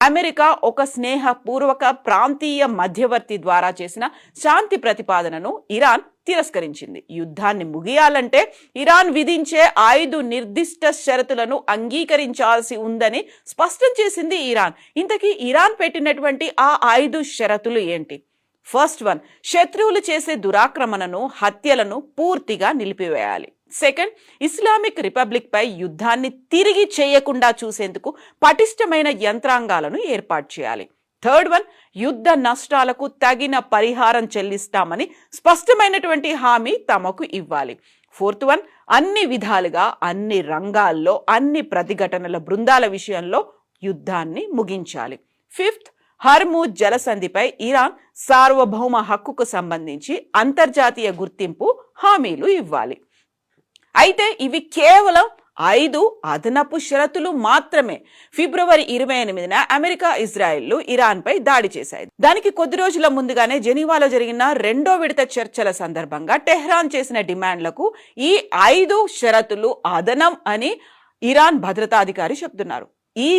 America ఒక స్నేహపూర్వక ప్రాంతీయ మధ్యవర్తి ద్వారా చేసిన శాంతి ప్రతిపాదనను ఇరాన్ తిరస్కరించింది. యుద్ధాన్ని ముగియాలంటే ఇరాన్ విధించే 5 నిర్దిష్ట షరతులను అంగీకరించాల్సి ఉందని స్పష్టం చేసింది ఇరాన్. ఇంతకీ ఇరాన్ పెట్టినటువంటి ఆ 5 షరతులు ఏంటి? ఫస్ట్ వన్, శత్రువులు చేసే దురాక్రమణను, హత్యలను పూర్తిగా నిలిపివేయాలి. సెకండ్, ఇస్లామిక్ రిపబ్లిక్ పై యుద్ధాన్ని తిరిగి చేయకుండా చూసేందుకు పటిష్టమైన యంత్రాంగాలను ఏర్పాటు చేయాలి. థర్డ్ వన్, యుద్ధ నష్టాలకు తగిన పరిహారం చెల్లిస్తామని స్పష్టమైనటువంటి హామీ తమకు ఇవ్వాలి. ఫోర్త్ వన్, అన్ని విధాలుగా అన్ని రంగాల్లో అన్ని ప్రతిఘటనల బృందాల విషయంలో యుద్ధాన్ని ముగించాలి. ఫిఫ్త్, హర్ముజ్ జలసంధిపై ఇరాన్ సార్వభౌమ హక్కుకు సంబంధించి అంతర్జాతీయ గుర్తింపు హామీలు ఇవ్వాలి. అయితే ఇవి కేవలం 5 అదనపు షరతులు మాత్రమే. ఫిబ్రవరి 28న అమెరికా, ఇజ్రాయెల్ ఇరాన్పై దాడి చేశాయి. దానికి కొద్ది రోజుల ముందుగానే జెనీవాలో జరిగిన 2వ విడత చర్చల సందర్భంగా టెహ్రాన్ చేసిన డిమాండ్లకు ఈ 5 షరతులు అదనం అని ఇరాన్ భద్రతాధికారి చెప్తున్నారు.